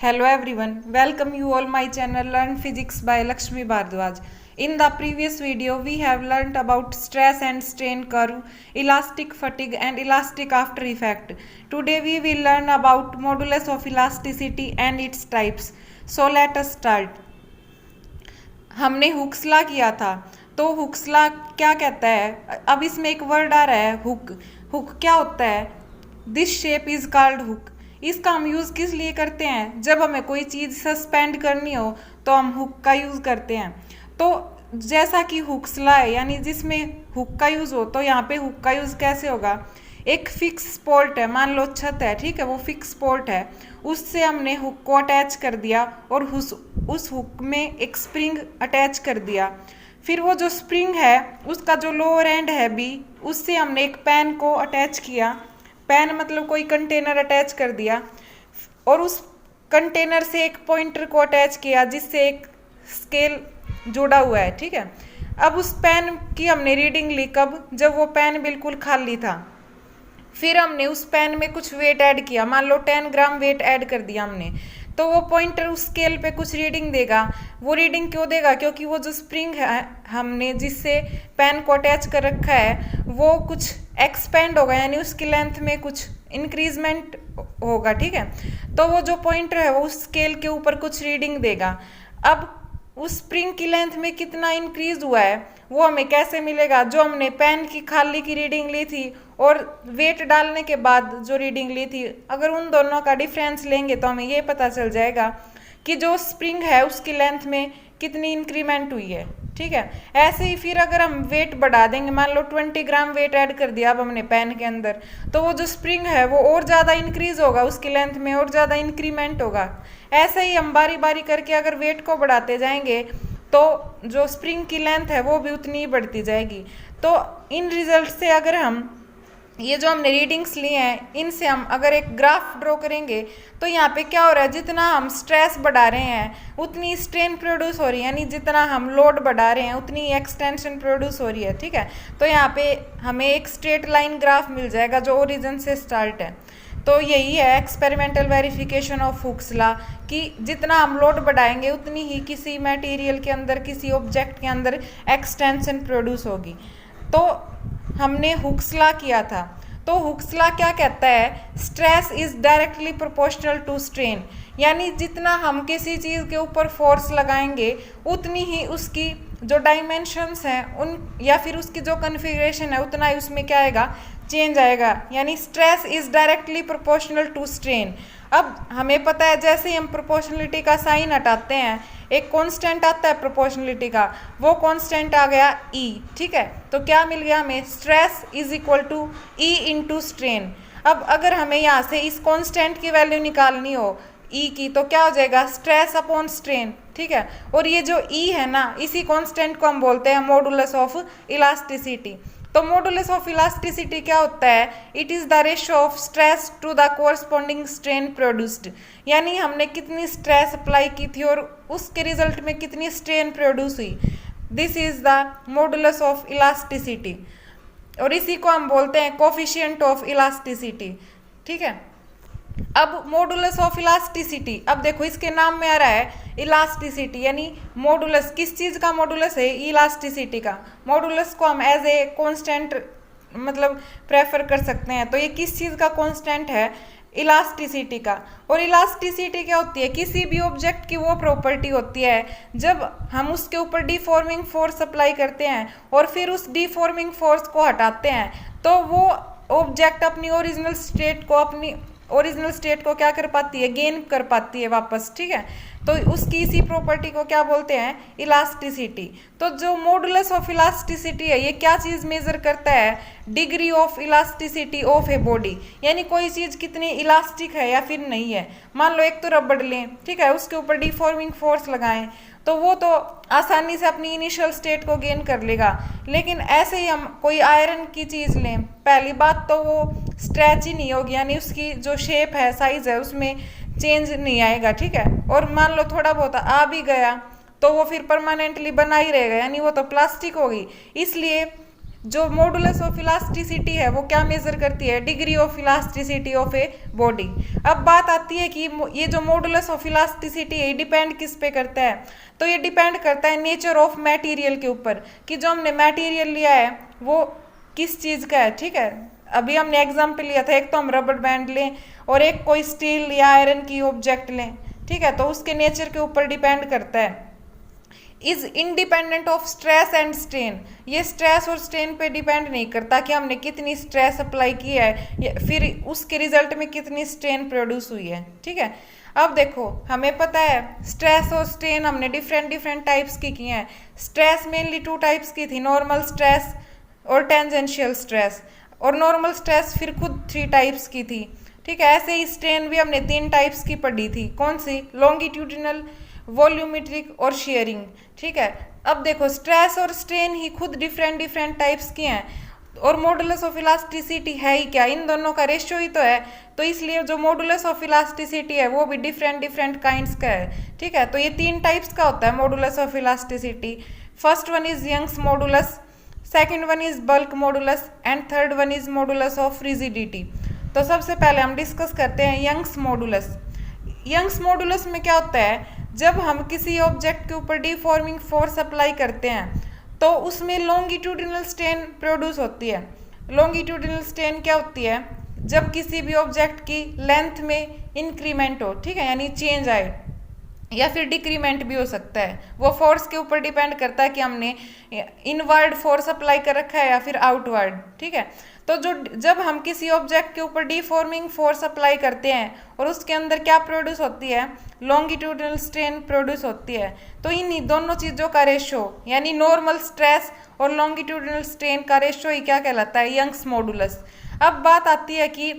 Hello everyone, welcome you all my channel Learn Physics by Lakshmi Bhardwaj. In the previous video we have learnt about stress and strain curve, elastic fatigue and elastic after effect. Today we will learn about modulus of elasticity and its types. So let us start. हमने Hooke's law किया था, तो Hooke's law क्या कहता है? अब इसमें एक वर्ड आ रहा है हुक. हुक क्या होता है? This shape is called hook. इसका हम यूज़ किस लिए करते हैं? जब हमें कोई चीज़ सस्पेंड करनी हो तो हम हुक का यूज़ करते हैं. तो जैसा कि हुक्स लॉ है, यानी जिसमें हुक का यूज़ हो, तो यहाँ पे हुक का यूज़ कैसे होगा? एक फिक्स स्पॉट है, मान लो छत है, ठीक है, वो फिक्स स्पॉट है, उससे हमने हुक को अटैच कर दिया और उस हुक में एक स्प्रिंग अटैच कर दिया. फिर वो जो स्प्रिंग है उसका जो लोअर एंड है बी, उससे हमने एक पेन को अटैच किया. पेन मतलब कोई कंटेनर अटैच कर दिया और उस कंटेनर से एक पॉइंटर को अटैच किया जिससे एक स्केल जुड़ा हुआ है, ठीक है. अब उस पेन की हमने रीडिंग ली कब? जब वो पेन बिल्कुल खाली था. फिर हमने उस पेन में कुछ वेट ऐड किया, मान लो 10 ग्राम वेट ऐड कर दिया हमने, तो वो पॉइंटर उस स्केल पे कुछ रीडिंग देगा. वो रीडिंग क्यों देगा? क्योंकि वो जो स्प्रिंग है हमने जिससे पेन को अटैच कर रखा है वो कुछ एक्सपेंड होगा, यानी उसकी लेंथ में कुछ इंक्रीजमेंट होगा, ठीक है. तो वो जो पॉइंटर है वो उस स्केल के ऊपर कुछ रीडिंग देगा. अब उस स्प्रिंग की लेंथ में कितना इंक्रीज हुआ है वो हमें कैसे मिलेगा? जो हमने पेन की खाली की रीडिंग ली थी और वेट डालने के बाद जो रीडिंग ली थी, अगर उन दोनों का डिफरेंस लेंगे तो हमें ये पता चल जाएगा कि जो स्प्रिंग है उसकी लेंथ में कितनी इंक्रीमेंट हुई है, ठीक है. ऐसे ही फिर अगर हम वेट बढ़ा देंगे, मान लो 20 ग्राम वेट ऐड कर दिया अब हमने पेन के अंदर, तो वो जो स्प्रिंग है वो और ज़्यादा इंक्रीज होगा, उसकी लेंथ में और ज़्यादा इंक्रीमेंट होगा. ऐसे ही हम बारी बारी करके अगर वेट को बढ़ाते जाएंगे तो जो स्प्रिंग की लेंथ है वो भी उतनी ही बढ़ती जाएगी. तो इन रिजल्ट से अगर हम ये जो हमने रीडिंग्स लिए हैं इनसे हम अगर एक ग्राफ ड्रॉ करेंगे तो यहाँ पे क्या हो रहा है? जितना हम स्ट्रेस बढ़ा रहे हैं उतनी स्ट्रेन प्रोड्यूस हो रही है, यानी जितना हम लोड बढ़ा रहे हैं उतनी एक्सटेंशन प्रोड्यूस हो रही है, ठीक है. तो यहाँ पे हमें एक स्ट्रेट लाइन ग्राफ मिल जाएगा जो ओरिजिन से स्टार्ट है. तो यही है experimental verification of Hooke's law कि जितना हम लोड बढ़ाएंगे उतनी ही किसी मटेरियल के अंदर, किसी ऑब्जेक्ट के अंदर एक्सटेंशन प्रोड्यूस होगी. तो हमने हुक्स लॉ किया था. तो हुक्स लॉ क्या कहता है? Stress is directly proportional to strain, यानी जितना हम किसी चीज़ के ऊपर फोर्स लगाएंगे उतनी ही उसकी जो डायमेंशंस हैं उन या फिर उसकी जो कन्फिग्रेशन है उतना ही उसमें क्या आएगा? चेंज आएगा. यानी stress is directly proportional to strain. अब हमें पता है जैसे ही हम प्रोपोर्शनलिटी का साइन हटाते हैं एक कांस्टेंट आता है प्रोपोर्शनलिटी का, वो कांस्टेंट आ गया E, ठीक है. तो क्या मिल गया हमें? Stress is equal to E into strain. अब अगर हमें यहाँ से इस कांस्टेंट की वैल्यू निकालनी हो E की, तो क्या हो जाएगा? स्ट्रेस अपॉन स्ट्रेन, ठीक है. और ये जो E है ना, इसी कांस्टेंट को हम बोलते हैं मॉडुलस ऑफ इलास्टिसिटी. तो मॉडुलस ऑफ इलास्टिसिटी क्या होता है? It is the ratio of stress to the corresponding strain produced, यानी हमने कितनी स्ट्रेस अप्लाई की थी और उसके रिजल्ट में कितनी स्ट्रेन प्रोड्यूस हुई. This is the modulus of elasticity और इसी को हम बोलते हैं कोफिशिएंट ऑफ इलास्टिसिटी, ठीक है. अब मॉडुलस ऑफ इलास्टिसिटी, अब देखो इसके नाम में आ रहा है इलास्टिसिटी, यानी मॉडुलस किस चीज़ का मॉडुलस है? इलास्टिसिटी का. मॉडुलस को हम एज ए कांस्टेंट मतलब प्रेफर कर सकते हैं. तो ये किस चीज़ का कांस्टेंट है? इलास्टिसिटी का. और इलास्टिसिटी क्या होती है? किसी भी ऑब्जेक्ट की वो प्रॉपर्टी होती है जब हम उसके ऊपर डिफॉर्मिंग फोर्स अप्लाई करते हैं और फिर उस डिफॉर्मिंग फोर्स को हटाते हैं तो वो ऑब्जेक्ट अपनी ओरिजिनल स्टेट को क्या कर पाती है? गेन कर पाती है वापस, ठीक है. तो उसकी इसी प्रॉपर्टी को क्या बोलते हैं? इलास्टिसिटी. तो जो मॉडुलस ऑफ इलास्टिसिटी है ये क्या चीज़ मेजर करता है? Degree of elasticity of a body, यानी कोई चीज़ कितनी इलास्टिक है या फिर नहीं है. मान लो एक तो रबड़ लें, ठीक है, उसके ऊपर डिफॉर्मिंग फोर्स लगाएं तो वो तो आसानी से अपनी इनिशियल स्टेट को गेन कर लेगा. लेकिन ऐसे ही हम कोई आयरन की चीज़ लें, पहली बात तो वो स्ट्रेच ही नहीं होगी, यानी उसकी जो शेप है, साइज है, उसमें चेंज नहीं आएगा, ठीक है. और मान लो थोड़ा बहुत आ भी गया तो वो फिर परमानेंटली बना ही रहेगा, यानी वो तो प्लास्टिक होगी. इसलिए जो मॉडुलस ऑफ इलास्टिसिटी है वो क्या मेजर करती है, degree of elasticity of a body. अब बात आती है कि ये जो मॉडुलस ऑफ इलास्टिसिटी है डिपेंड किस पे करता है, तो ये डिपेंड करता है नेचर ऑफ मटेरियल के ऊपर, कि जो हमने मटेरियल लिया है वो किस चीज़ का है। ठीक है, अभी हमने एग्जाम्पल लिया था, एक तो हम रबर बैंड लें और एक कोई स्टील या आयरन की ऑब्जेक्ट लें। ठीक है, तो उसके नेचर के ऊपर डिपेंड करता है। Is independent of stress and strain, ये स्ट्रेस और स्ट्रेन पे डिपेंड नहीं करता कि हमने कितनी स्ट्रेस अप्लाई की है फिर उसके रिजल्ट में कितनी स्ट्रेन प्रोड्यूस हुई है। ठीक है, अब देखो हमें पता है स्ट्रेस और स्ट्रेन हमने डिफरेंट टाइप्स की किए हैं। स्ट्रेस मेनली 2 टाइप्स की थी, नॉर्मल स्ट्रेस और टेंजेंशियल स्ट्रेस, और नॉर्मल स्ट्रेस फिर खुद 3 टाइप्स की थी। ठीक है, ऐसे ही स्ट्रेन भी हमने 3 टाइप्स की पढ़ी थी, कौन सी, लॉन्गिट्यूडिनल, वॉल्यूमेट्रिक और शेयरिंग। ठीक है, अब देखो स्ट्रेस और स्ट्रेन ही खुद डिफरेंट टाइप्स की हैं, और मॉडुलस ऑफ इलास्टिसिटी है ही क्या, इन दोनों का रेशियो ही तो है, तो इसलिए जो मॉडुलस ऑफ इलास्टिसिटी है वो भी डिफरेंट काइंड्स का है। ठीक है, तो ये 3 टाइप्स का होता है modulus of elasticity. First one is Young's modulus, second one is bulk modulus and third one is modulus of rigidity. तो सबसे पहले हम डिस्कस करते हैं यंग्स मॉडुलस। यंग्स मॉडुलस में क्या होता है, जब हम किसी ऑब्जेक्ट के ऊपर डिफॉर्मिंग फोर्स अप्लाई करते हैं तो उसमें लॉन्गिट्यूडिनल स्ट्रेन प्रोड्यूस होती है। लॉन्गिट्यूडिनल स्ट्रेन क्या होती है, जब किसी भी ऑब्जेक्ट की लेंथ में इंक्रीमेंट हो, ठीक है, यानी चेंज आए, या फिर डिक्रीमेंट भी हो सकता है, वो फोर्स के ऊपर डिपेंड करता है कि हमने इनवर्ड फोर्स अप्लाई कर रखा है या फिर आउटवर्ड। ठीक है, तो जब हम किसी ऑब्जेक्ट के ऊपर डिफॉर्मिंग फोर्स अप्लाई करते हैं और उसके अंदर क्या प्रोड्यूस होती है, लॉन्गिट्यूडिनल स्ट्रेन प्रोड्यूस होती है, तो इन दोनों चीज़ों का रेशो यानी नॉर्मल स्ट्रेस और लॉन्गिट्यूडिनल स्ट्रेन का रेशो ही क्या कहलाता है, यंग्स मॉडुलस। अब बात आती है कि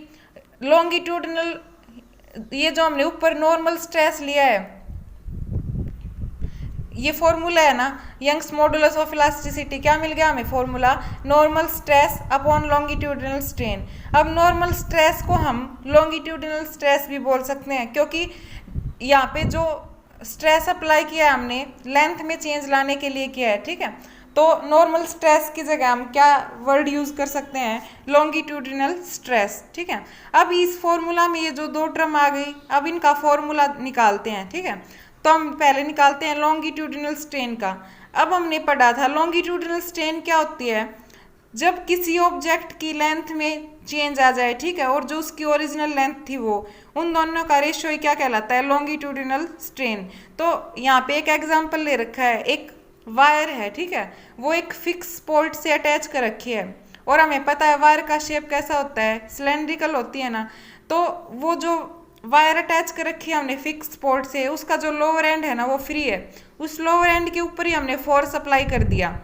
लॉन्गिट्यूडिनल, ये जो हमने ऊपर नॉर्मल स्ट्रेस लिया है, ये फॉर्मूला है ना यंग्स मॉडुलस ऑफ इलास्टिसिटी, क्या मिल गया हमें formula, normal stress upon longitudinal strain. अब नॉर्मल स्ट्रेस को हम लॉन्गिट्यूडिनल स्ट्रेस भी बोल सकते हैं, क्योंकि यहाँ पे जो स्ट्रेस अप्लाई किया है हमने लेंथ में चेंज लाने के लिए किया है। ठीक है, तो नॉर्मल स्ट्रेस की जगह हम क्या वर्ड यूज़ कर सकते हैं, लॉन्गिट्यूडिनल स्ट्रेस। ठीक है, अब इस फॉर्मूला में ये जो 2 टर्म आ गई, अब इनका फॉर्मूला निकालते हैं। ठीक है, तो हम पहले निकालते हैं लॉन्गिट्यूडिनल स्ट्रेन का। अब हमने पढ़ा था लॉन्गिट्यूडिनल स्ट्रेन क्या होती है, जब किसी ऑब्जेक्ट की लेंथ में चेंज आ जाए, ठीक है, और जो उसकी ओरिजिनल लेंथ थी वो, उन दोनों का रेशियो ही क्या कहलाता है, लॉन्गिट्यूडिनल स्ट्रेन। तो यहाँ पे एक एग्जांपल ले रखा है, एक वायर है, ठीक है, वो एक फिक्स पोर्ट से अटैच कर रखी है, और हमें पता है वायर का शेप कैसा होता है, सिलेंड्रिकल होती है ना। तो वो जो वायर अटैच कर रखी है हमने फिक्स पोर्ट से, उसका जो लोअर एंड है ना वो फ्री है, उस लोअर एंड के ऊपर ही हमने फोर्स अप्लाई कर दिया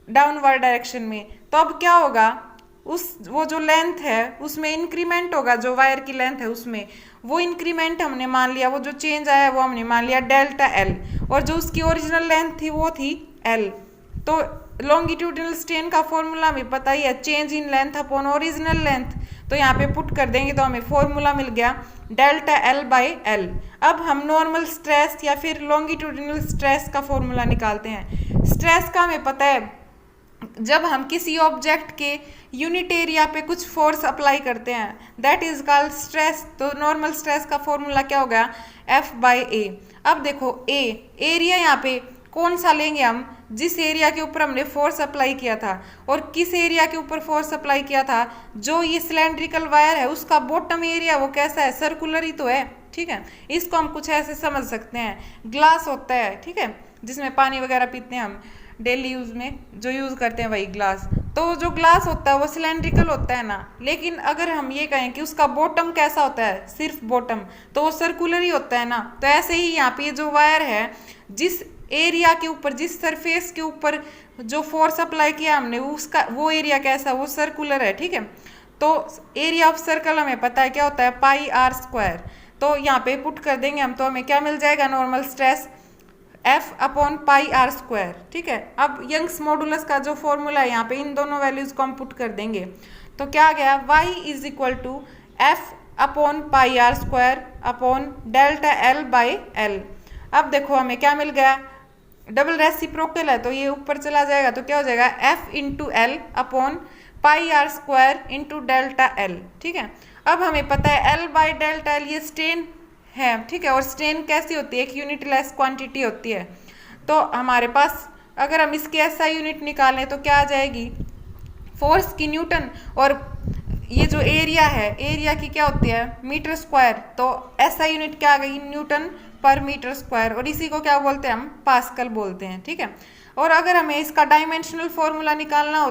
डाउनवर्ड डायरेक्शन में। तो अब क्या होगा, वो जो लेंथ है उसमें इंक्रीमेंट होगा, जो वायर की लेंथ है उसमें वो इंक्रीमेंट हमने मान लिया, वो जो चेंज आया वो हमने मान लिया डेल्टा एल, और जो उसकी ओरिजिनल लेंथ थी वो थी एल। तो लॉन्गिट्यूडिनल स्ट्रेन का फॉर्मूला हमें पता ही है, change in length upon original length. तो यहाँ पे पुट कर देंगे तो हमें फॉर्मूला मिल गया डेल्टा एल बाई एल। अब हम नॉर्मल स्ट्रेस या फिर लॉन्गिट्यूडिनल स्ट्रेस का फॉर्मूला निकालते हैं। स्ट्रेस का हमें पता है, जब हम किसी ऑब्जेक्ट के यूनिट एरिया पे कुछ फोर्स अप्लाई करते हैं दैट इज कॉल्ड स्ट्रेस। तो नॉर्मल स्ट्रेस का फॉर्मूला क्या हो गया, एफ बाई ए। अब देखो एरिया यहाँ पे कौन सा लेंगे हम, जिस एरिया के ऊपर हमने फोर्स अप्लाई किया था, और किस एरिया के ऊपर फोर्स अप्लाई किया था, जो ये सिलेंड्रिकल वायर है उसका बॉटम एरिया वो कैसा है, सर्कुलर ही तो है। ठीक है, इसको हम कुछ ऐसे समझ सकते हैं, ग्लास होता है, ठीक है, जिसमें पानी वगैरह पीते हैं हम डेली यूज में, जो यूज करते हैं वही ग्लास। तो जो ग्लास होता है वो सिलेंड्रिकल होता है ना, लेकिन अगर हम ये कहें कि उसका बॉटम कैसा होता है, सिर्फ बॉटम, तो वो सर्कुलर ही होता है ना। तो ऐसे ही यहाँ पे जो वायर है, जिस एरिया के ऊपर, जिस सरफेस के ऊपर जो फोर्स अप्लाई किया हमने, उसका वो एरिया कैसा, वो सर्कुलर है। ठीक है, तो एरिया ऑफ सर्कल हमें पता है क्या होता है, पाई आर स्क्वायर। तो यहाँ पे पुट कर देंगे हम, तो हमें क्या मिल जाएगा, normal stress F upon pi R square. ठीक है, अब यंग्स मॉडुलस का जो फॉर्मूला है यहाँ पे इन दोनों वैल्यूज को हम पुट कर देंगे, तो क्या आ गया, y is equal to F upon pi R square upon delta L by L. अब देखो हमें क्या मिल गया, डबल रेसिप्रोकल है तो ये ऊपर चला जाएगा, तो क्या हो जाएगा F into L upon pi R square into delta L. ठीक है, अब हमें पता है L बाई डेल्टा एल ये स्ट्रेन है। ठीक है, और स्ट्रेन कैसी होती है, एक यूनिट लेस क्वांटिटी होती है। तो हमारे पास अगर हम इसकी SI यूनिट निकालें तो क्या आ जाएगी, फोर्स की न्यूटन, और ये जो एरिया है, एरिया की क्या होती है मीटर स्क्वायर, तो SI यूनिट क्या आ गई, न्यूटन पर मीटर स्क्वायर, और इसी को क्या बोलते हैं हम, पास्कल बोलते हैं। ठीक है, और अगर हमें इसका डायमेंशनल फॉर्मूला निकालना हो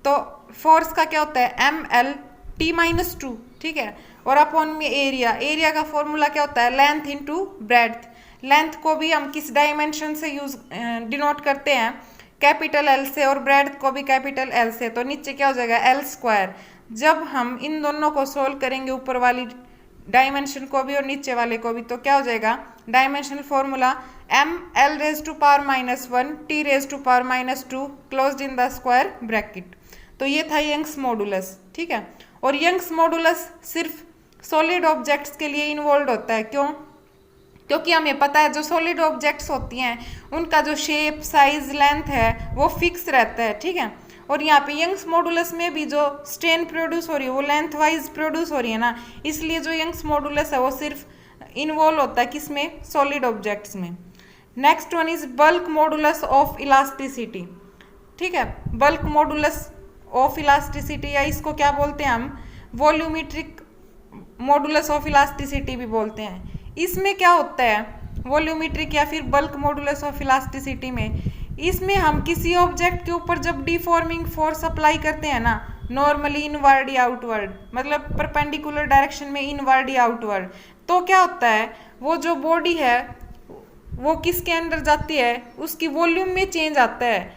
तो फोर्स का क्या होता है ML T-2। ठीक है, और अपॉन में एरिया, एरिया का फॉर्मूला क्या होता है लेंथ इंटू ब्रेड्थ। लेंथ को भी हम किस डायमेंशन से यूज डिनोट करते हैं, कैपिटल L से, और ब्रेड्थ को भी कैपिटल L से। तो नीचे क्या हो जाएगा L स्क्वायर। जब हम इन दोनों को सोल्व करेंगे, ऊपर वाली डायमेंशन को भी और नीचे वाले को भी, तो क्या हो जाएगा dimensional formula ML raise to power -1 T raise to power -2 closed in the square bracket. तो ये था यंग्स मॉडुलस। ठीक है, और यंग्स मॉडुलस सिर्फ सॉलिड ऑब्जेक्ट्स के लिए इन्वॉल्व होता है। क्यों, क्योंकि हमें पता है जो सॉलिड ऑब्जेक्ट्स होती हैं उनका जो शेप साइज लेंथ है वो फिक्स रहता है। ठीक है, और यहाँ पे यंग्स मॉडुलस में भी जो स्ट्रेन प्रोड्यूस हो रही है वो लेंथ वाइज प्रोड्यूस हो रही है ना, इसलिए जो यंग्स मॉडुलस है वो सिर्फ इन्वॉल्व होता है किसमें, सॉलिड ऑब्जेक्ट्स में। Next one is bulk modulus of elasticity. ठीक है, बल्क मॉडुलस ऑफ इलास्टिसिटी, या इसको क्या बोलते हैं हम, वॉल्यूमेट्रिक मॉडुलस ऑफ इलास्टिसिटी भी बोलते हैं। इसमें क्या होता है वॉल्यूमेट्रिक या फिर बल्क मॉडुलस ऑफ इलास्टिसिटी में, इसमें हम किसी ऑब्जेक्ट के ऊपर जब डिफॉर्मिंग फोर्स अप्लाई करते हैं ना, नॉर्मली इनवर्ड या आउटवर्ड, मतलब परपेंडिकुलर डायरेक्शन में इनवर्ड या आउटवर्ड, तो क्या होता है वो जो बॉडी है वो किसके अंदर जाती है, उसकी वॉल्यूम में चेंज आता है,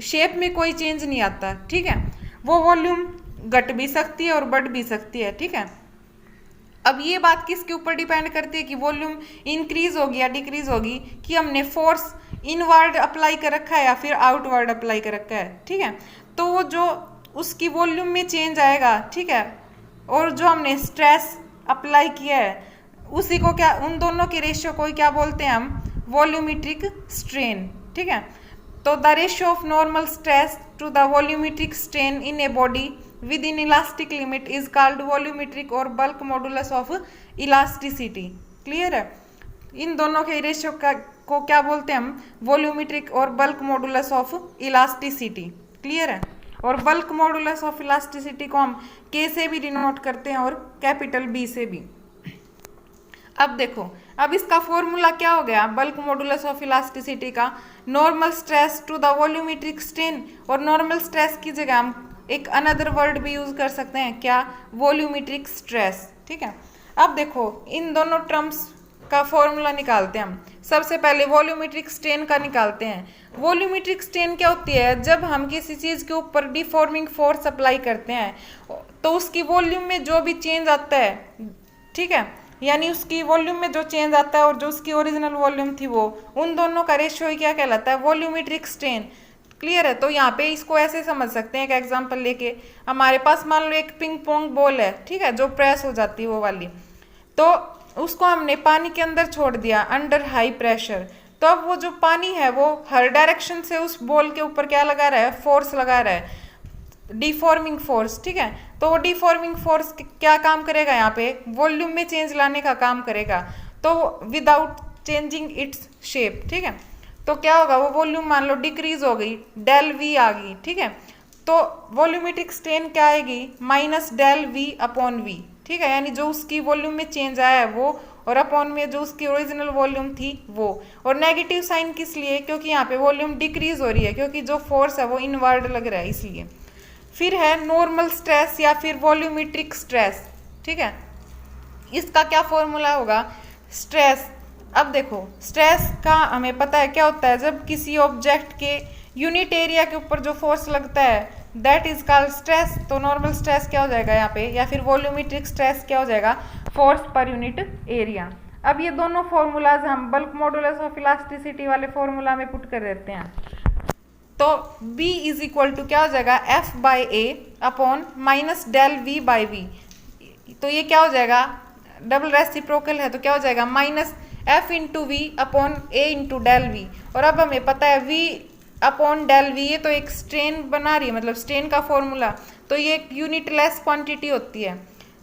शेप में कोई चेंज नहीं आता। ठीक है, वो वॉल्यूम घट भी सकती है और बढ़ भी सकती है। ठीक है, अब ये बात किसके ऊपर डिपेंड करती है कि वॉल्यूम इंक्रीज होगी या डिक्रीज होगी, कि हमने फोर्स इनवर्ड अप्लाई कर रखा है या फिर आउटवर्ड अप्लाई कर रखा है। ठीक है, तो वो जो उसकी वॉल्यूम में चेंज आएगा। ठीक है, और जो हमने स्ट्रेस अप्लाई किया है उसी को क्या, उन दोनों के रेशियो को क्या बोलते हैं हम, वॉल्यूमेट्रिक स्ट्रेन। ठीक है, तो the ratio of normal stress to the volumetric strain in a body within elastic limit is called volumetric or bulk modulus of elasticity. Clear है, इन दोनों के रेशियो को क्या बोलते हैं हम, volumetric or bulk modulus of elasticity. Clear है, और बल्क मॉडुलस ऑफ इलास्टिसिटी को हम K से भी डिनोट करते हैं और कैपिटल B से भी। अब देखो, अब इसका फॉर्मूला क्या हो गया बल्क मॉडुलस ऑफ इलास्टिसिटी का, normal stress to the volumetric strain, और नॉर्मल स्ट्रेस की जगह हम एक अनदर वर्ड भी यूज कर सकते हैं, क्या, वॉल्यूमेट्रिक स्ट्रेस। ठीक है, अब देखो इन दोनों टर्म्स का फॉर्मूला निकालते हैं हम। सबसे पहले वॉल्यूमेट्रिक स्ट्रेन का निकालते हैं। वॉल्यूमेट्रिक स्ट्रेन क्या होती है, जब हम किसी चीज़ के ऊपर डिफॉर्मिंग फोर्स अप्लाई करते हैं तो उसकी वॉल्यूम में जो भी चेंज आता है, ठीक है, यानी उसकी वॉल्यूम में जो चेंज आता है और जो उसकी ओरिजिनल वॉल्यूम थी वो, उन दोनों का रेशियो ही क्या कहलाता है, वॉल्यूमेट्रिक स्ट्रेन। क्लियर है, तो यहाँ पे इसको ऐसे समझ सकते हैं, एक एग्जांपल लेके, हमारे पास मान लो एक पिंग पोंग बॉल है, ठीक है, जो प्रेस हो जाती है वो वाली, तो उसको हमने पानी के अंदर छोड़ दिया अंडर हाई प्रेशर, तो अब वो जो पानी है वो हर डायरेक्शन से उस बॉल के ऊपर क्या लगा रहा है, फोर्स लगा रहा है, डिफॉर्मिंग फोर्स। ठीक है, तो वो डिफॉर्मिंग फोर्स क्या काम करेगा, यहाँ पे वॉल्यूम में चेंज लाने का काम करेगा, तो विदाउट चेंजिंग इट्स शेप। ठीक है, तो क्या होगा, वो वॉल्यूम मान लो डिक्रीज हो गई, डेल वी आ गई। ठीक है, तो वॉल्यूमेट्रिक स्ट्रेन क्या आएगी, minus del V upon V. ठीक है, यानी जो उसकी वॉल्यूम में चेंज आया है वो, और अपॉन में जो उसकी ओरिजिनल वॉल्यूम थी वो, और नेगेटिव साइन किस लिए, क्योंकि यहाँ पे वॉल्यूम डिक्रीज हो रही है, क्योंकि जो फोर्स है वो इनवर्ड लग रहा है इसलिए। फिर है नॉर्मल स्ट्रेस या फिर वॉल्यूमेट्रिक स्ट्रेस। ठीक है, इसका क्या फॉर्मूला होगा, स्ट्रेस। अब देखो, स्ट्रेस का हमें पता है क्या होता है, जब किसी ऑब्जेक्ट के यूनिट एरिया के ऊपर जो फोर्स लगता है दैट इज कॉल्ड स्ट्रेस। तो नॉर्मल स्ट्रेस क्या हो जाएगा यहाँ पे, या फिर वॉल्यूमेट्रिक स्ट्रेस क्या हो जाएगा, फोर्स पर यूनिट एरिया। अब ये दोनों फॉर्मूलाज हम बल्क मॉडुलस ऑफ इलास्टिसिटी वाले फॉर्मूला में पुट कर देते हैं, तो B इज इक्वल टू क्या हो जाएगा, F by A upon minus del V by V. तो ये क्या हो जाएगा, डबल रेसिप्रोकल है तो क्या हो जाएगा, minus F into V upon A into del V. और अब हमें पता है वी अपॉन डेल वी, ये तो एक स्ट्रेन बना रही है, मतलब स्ट्रेन का फॉर्मूला, तो ये एक यूनिट लेस क्वांटिटी होती है।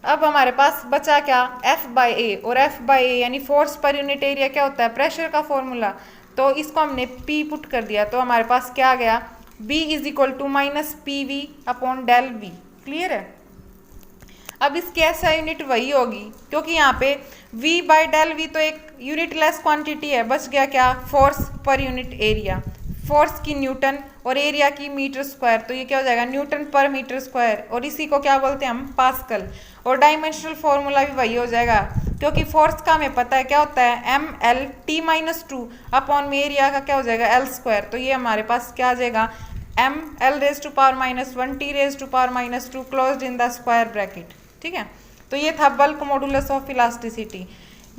अब हमारे पास बचा क्या, एफ बाई ए, और एफ बाई ए यानी फोर्स पर यूनिट एरिया क्या होता है, प्रेशर का फॉर्मूला, तो इसको हमने पी पुट कर दिया, तो हमारे पास क्या आ गया, B is equal to minus P V upon del V. Clear है। अब इसकी ऐसा यूनिट वही होगी, क्योंकि यहाँ पे v बाई डेल वी तो एक यूनिट लेस क्वांटिटी है, बच गया क्या, force per unit area, force की न्यूटन और एरिया की मीटर स्क्वायर, तो ये क्या हो जाएगा, न्यूटन पर मीटर स्क्वायर, और इसी को क्या बोलते हैं हम, पास्कल। और डायमेंशनल फॉर्मूला भी वही हो जाएगा, क्योंकि फोर्स का हमें पता है क्या होता है, M L T minus two upon में एरिया का क्या हो जाएगा, एल स्क्वायर, तो ये हमारे पास क्या आ जाएगा, M L raise to power minus one T raise to power minus two closed in the square bracket. ठीक है, तो ये था bulk modulus of elasticity.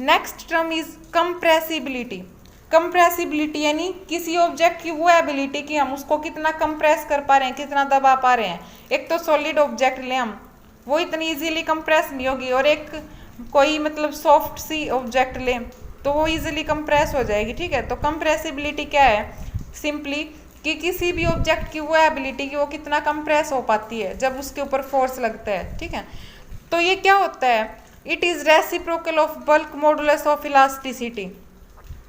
Next term is compressibility. Compressibility यानी किसी ऑब्जेक्ट की वो एबिलिटी कि हम उसको कितना कंप्रेस कर पा रहे हैं, कितना दबा पा रहे हैं। एक तो सॉलिड ऑब्जेक्ट लें हम, वो इतनी इजीली कंप्रेस नहीं होगी, और एक कोई मतलब सॉफ्ट सी ऑब्जेक्ट लें तो वो इजीली कंप्रेस हो जाएगी। ठीक है, तो कंप्रेसिबिलिटी क्या है, सिंपली कि किसी भी ऑब्जेक्ट की वो एबिलिटी कि वो कितना कंप्रेस हो पाती है जब उसके ऊपर फोर्स लगता है। ठीक है, तो ये क्या होता है, it is reciprocal of bulk modulus of elasticity.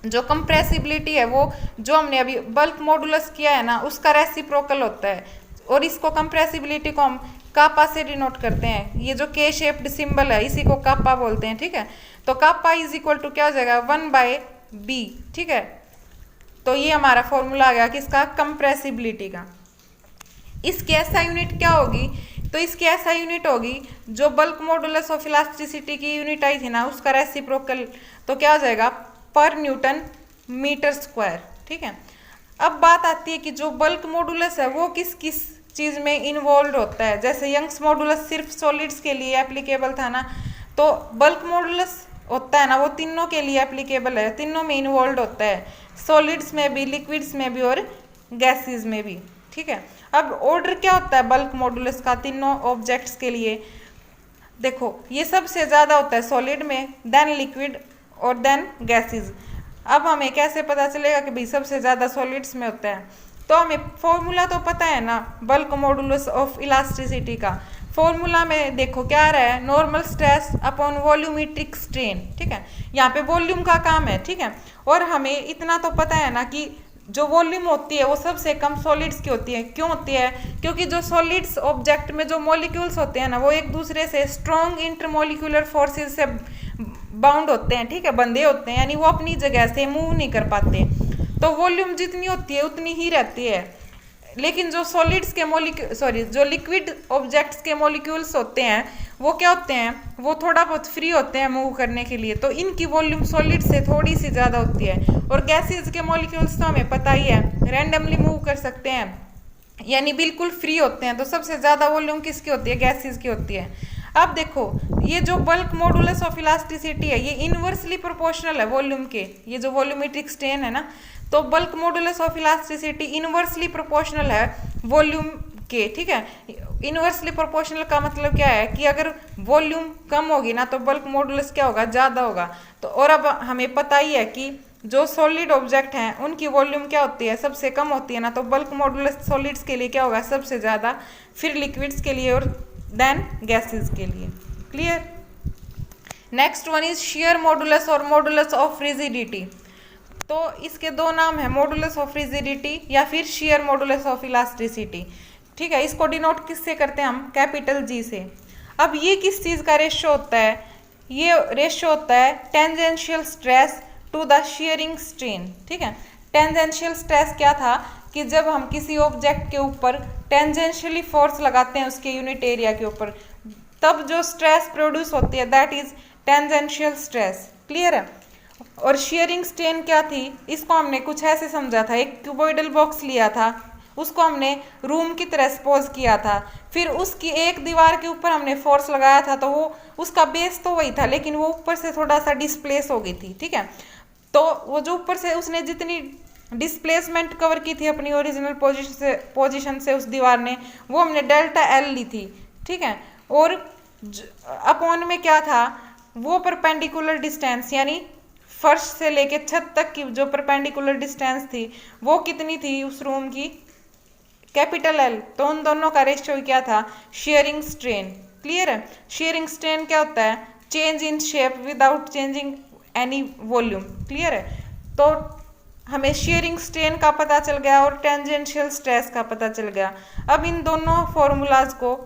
जो कंप्रेसिबिलिटी है वो जो हमने अभी बल्क मॉडुलस किया है ना, उसका रेसिप्रोकल होता है, और इसको कंप्रेसिबिलिटी को हम कापा से डिनोट करते हैं। ये जो के शेप्ड सिंबल है इसी को कापा बोलते हैं। ठीक है, तो कापा इज इक्वल टू क्या हो जाएगा, वन बाय बी। ठीक है, तो ये हमारा फॉर्मूला आ गया किसका, कंप्रेसिबिलिटी का। इसकी ऐसा यूनिट क्या होगी, तो इसकी ऐसा यूनिट होगी जो बल्क मॉडुलस ऑफ इलास्टिसिटी की यूनिट आई थी ना, उसका रेसिप्रोकल, तो क्या हो जाएगा, पर न्यूटन मीटर स्क्वायर। ठीक है, अब बात आती है कि जो बल्क मॉडुलस है वो किस किस चीज़ में इन्वॉल्व होता है। जैसे यंग्स मॉडुलस सिर्फ सॉलिड्स के लिए एप्लीकेबल था ना, तो बल्क मॉडुलस होता है ना वो तीनों के लिए एप्लीकेबल है, तीनों में इन्वॉल्व होता है, सॉलिड्स में भी, लिक्विड्स में भी और गैसेस में भी। ठीक है, अब ऑर्डर क्या होता है बल्क मॉडुलस का तीनों ऑब्जेक्ट्स के लिए, देखो ये सबसे ज़्यादा होता है सॉलिड में, देन लिक्विड और देन गैसेस। अब हमें कैसे पता चलेगा कि भाई सबसे ज़्यादा सॉलिड्स में होता है, तो हमें फॉर्मूला तो पता है ना बल्क मॉडुलस ऑफ इलास्टिसिटी का। फॉर्मूला में देखो क्या आ रहा है, normal stress upon volumetric strain. ठीक है, यहाँ पे वॉल्यूम का काम है। ठीक है, और हमें इतना तो पता है ना कि जो वॉल्यूम होती है वो सबसे कम सॉलिड्स की होती है। क्यों होती है, क्योंकि जो सॉलिड्स ऑब्जेक्ट में जो मॉलिक्यूल्स होते हैं ना वो एक दूसरे से स्ट्रॉन्ग इंटरमोलिकुलर फोर्सेस से बाउंड होते हैं। ठीक है, बंधे होते हैं, यानी वो अपनी जगह से मूव नहीं कर पाते, तो वॉल्यूम जितनी होती है उतनी ही रहती है। लेकिन जो सॉलिड्स के जो लिक्विड ऑब्जेक्ट्स के मॉलिक्यूल्स होते हैं वो क्या होते हैं, वो थोड़ा बहुत फ्री होते हैं मूव करने के लिए, तो इनकी वॉल्यूम सॉलिड से थोड़ी सी ज़्यादा होती है। और गैसेस के मॉलिक्यूल्स तो हमें पता ही है रैंडमली मूव कर सकते हैं, यानी बिल्कुल फ्री होते हैं, तो सबसे ज़्यादा वॉल्यूम किसकी होती है, गैसेस की होती है। अब देखो ये जो बल्क मॉडुलस ऑफ इलास्टिसिटी है ये इनवर्सली प्रोपोर्शनल है वॉल्यूम के, ये जो वॉल्यूमेट्रिक स्ट्रेन है ना, तो bulk modulus of elasticity inversely proportional है वॉल्यूम के। ठीक है, इनवर्सली प्रोपोर्शनल का मतलब क्या है कि अगर वॉल्यूम कम होगी ना तो बल्क मॉडुलस क्या होगा, ज़्यादा होगा। तो और अब हमें पता ही है कि जो सॉलिड ऑब्जेक्ट हैं उनकी वॉल्यूम क्या होती है, सबसे कम होती है ना, तो बल्क मॉडुलस सॉलिड्स के लिए क्या होगा, सबसे ज़्यादा, फिर लिक्विड्स के लिए और देन गैसेस के लिए। Clear. Next one is share modulus और मॉडुलस ऑफ रिजिडिटी। तो इसके दो नाम है, मॉडुलस ऑफ रिजिडिटी या फिर शेयर मॉडुलस ऑफ इलास्टिसिटी। ठीक है, इसको डिनोट किससे करते हैं हम, कैपिटल जी से। अब ये किस चीज़ का रेशो होता है, ये रेशो होता है tangential stress to the shearing strain. ठीक है, टेंजेंशियल स्ट्रेस क्या था कि जब हम किसी ऑब्जेक्ट के ऊपर टेंजेंशियली फोर्स लगाते हैं उसके यूनिट एरिया के ऊपर, तब जो स्ट्रेस प्रोड्यूस होती है that is tangential stress. Clear है। और शेयरिंग स्ट्रेन क्या थी, इसको हमने कुछ ऐसे समझा था, एक क्यूबॉइडल बॉक्स लिया था, उसको हमने रूम की तरह सपोज किया था, फिर उसकी एक दीवार के ऊपर हमने फोर्स लगाया था, तो वो उसका बेस तो वही था लेकिन वो ऊपर से थोड़ा सा डिस्प्लेस हो गई थी। ठीक है, तो वो जो ऊपर से उसने जितनी डिस्प्लेसमेंट कवर की थी अपनी ओरिजिनल पोजीशन से उस दीवार ने, वो हमने डेल्टा एल ली थी। ठीक है, और अपॉन में क्या था, वो परपेंडिकुलर डिस्टेंस यानी फर्श से लेके छत तक की जो परपेंडिकुलर डिस्टेंस थी वो कितनी थी उस रूम की, कैपिटल एल। तो उन दोनों का रेशियो क्या था, शेयरिंग स्ट्रेन। क्लियर है। शेयरिंग स्ट्रेन क्या होता है, change in shape without changing any volume. Clear है। तो हमें शेयरिंग स्ट्रेन का पता चल गया और टेंजेंशियल स्ट्रेस का पता चल गया। अब इन दोनों फॉर्मूलाज को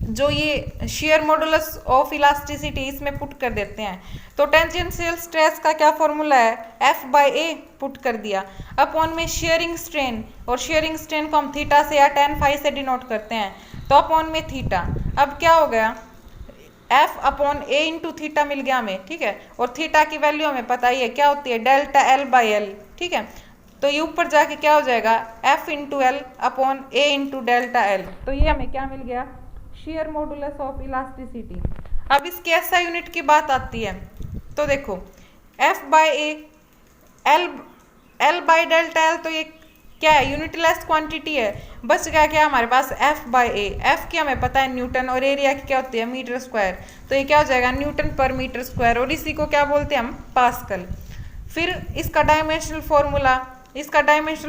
जो ये शेयर मॉडुलस ऑफ इलास्टिसिटी इसमें पुट कर देते हैं। तो टेंजेंशियल स्ट्रेस का क्या फॉर्मूला है, एफ बाई ए पुट कर दिया अपॉन में शेयरिंग स्ट्रेन, और शेयरिंग स्ट्रेन को हम थीटा से या टेन फाई से डिनोट करते हैं, तो अपॉन में थीटा। अब क्या हो गया, F upon A into theta मिल गया हमें। ठीक है। और थीटा की वैल्यू हमें पता ही है क्या होती है, डेल्टा एल बाई एल। ठीक है। तो ये ऊपर जाके क्या हो जाएगा, F into L upon A into delta L. तो ये हमें क्या मिल गया, शेयर मॉडुलस ऑफ इलास्टिसिटी। अब इसकी एसआई यूनिट की बात आती है, तो देखो F by A, L by delta L, तो ये क्या है, यूनिटलेस क्वांटिटी है। बच गया क्या हमारे पास, एफ बाई ए। एफ की हमें पता है न्यूटन, और एरिया की क्या होती है, मीटर स्क्वायर। तो ये क्या हो जाएगा, न्यूटन पर मीटर स्क्वायर, और इसी को क्या बोलते हैं हम, पास्कल। फिर इसका डायमेंशनल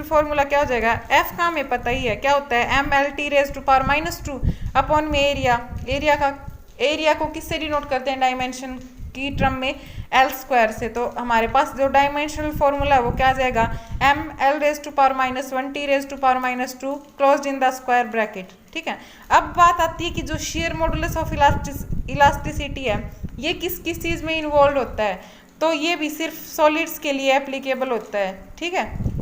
फॉर्मूला क्या हो जाएगा, एफ का हमें पता ही है क्या होता है, M L T raise to power -2 upon में एरिया को किससे डिनोट करते हैं, डायमेंशन की टर्म में एल स्क्वायर से। तो हमारे पास जो डायमेंशनल फॉर्मूला है वो क्या आ जाएगा, M L raise to power -1 T raise to power -2 closed in the square bracket. ठीक है। अब बात आती है कि जो शेयर मॉडुलस ऑफ इलास्टिसिटी है ये किस किस चीज़ में इन्वॉल्व होता है, तो ये भी सिर्फ सॉलिड्स के लिए एप्लीकेबल होता है। ठीक है।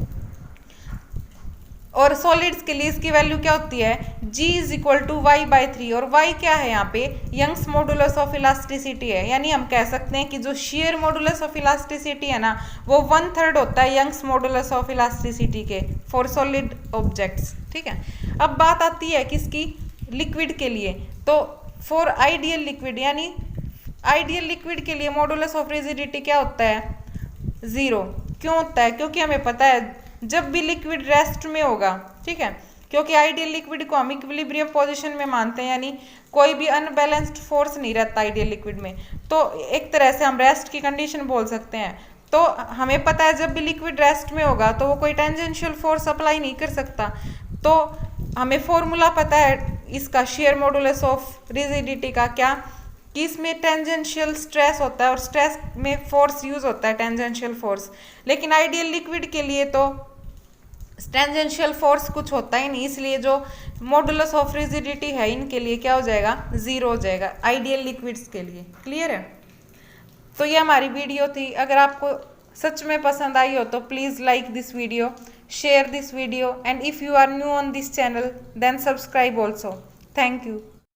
और सॉलिड्स के लिए इसकी वैल्यू क्या होती है, G is equal to Y by 3, और y क्या है यहाँ पे, यंग्स मॉडुलस ऑफ इलास्टिसिटी है। यानी हम कह सकते हैं कि जो शेयर मॉडुलस ऑफ इलास्टिसिटी है ना वो 1/3 होता है यंग्स मॉडुलस ऑफ इलास्टिसिटी के फॉर सॉलिड ऑब्जेक्ट्स। ठीक है। अब बात आती है किसकी, लिक्विड के लिए। तो फॉर आइडियल लिक्विड, यानी आइडियल लिक्विड के लिए मॉडुलस ऑफ रिजिडिटी क्या होता है, 0। क्यों होता है, क्योंकि हमें पता है जब भी लिक्विड रेस्ट में होगा, ठीक है, क्योंकि आइडियल लिक्विड को हम इक्विलिब्रियम पोजीशन में मानते हैं, यानी कोई भी अनबैलेंस्ड फोर्स नहीं रहता आइडियल लिक्विड में, तो एक तरह से हम रेस्ट की कंडीशन बोल सकते हैं। तो हमें पता है जब भी लिक्विड रेस्ट में होगा तो वो कोई टेंजेंशियल फोर्स अप्लाई नहीं कर सकता। तो हमें फॉर्मूला पता है इसका शेयर मॉडुलस ऑफ रिजिडिटी का, क्या कि इसमें टेंजेंशियल स्ट्रेस होता है और स्ट्रेस में फोर्स यूज होता है, टेंजेंशियल फोर्स। लेकिन आइडियल लिक्विड के लिए तो टेंजेंशियल फोर्स कुछ होता ही नहीं, इसलिए जो मॉडुलस ऑफ रिजिडिटी है इनके लिए क्या हो जाएगा, 0 हो जाएगा आइडियल लिक्विड्स के लिए। क्लियर है। तो ये हमारी वीडियो थी। अगर आपको सच में पसंद आई हो तो please like this video, share this video, and if you are new on this channel then subscribe also. Thank you.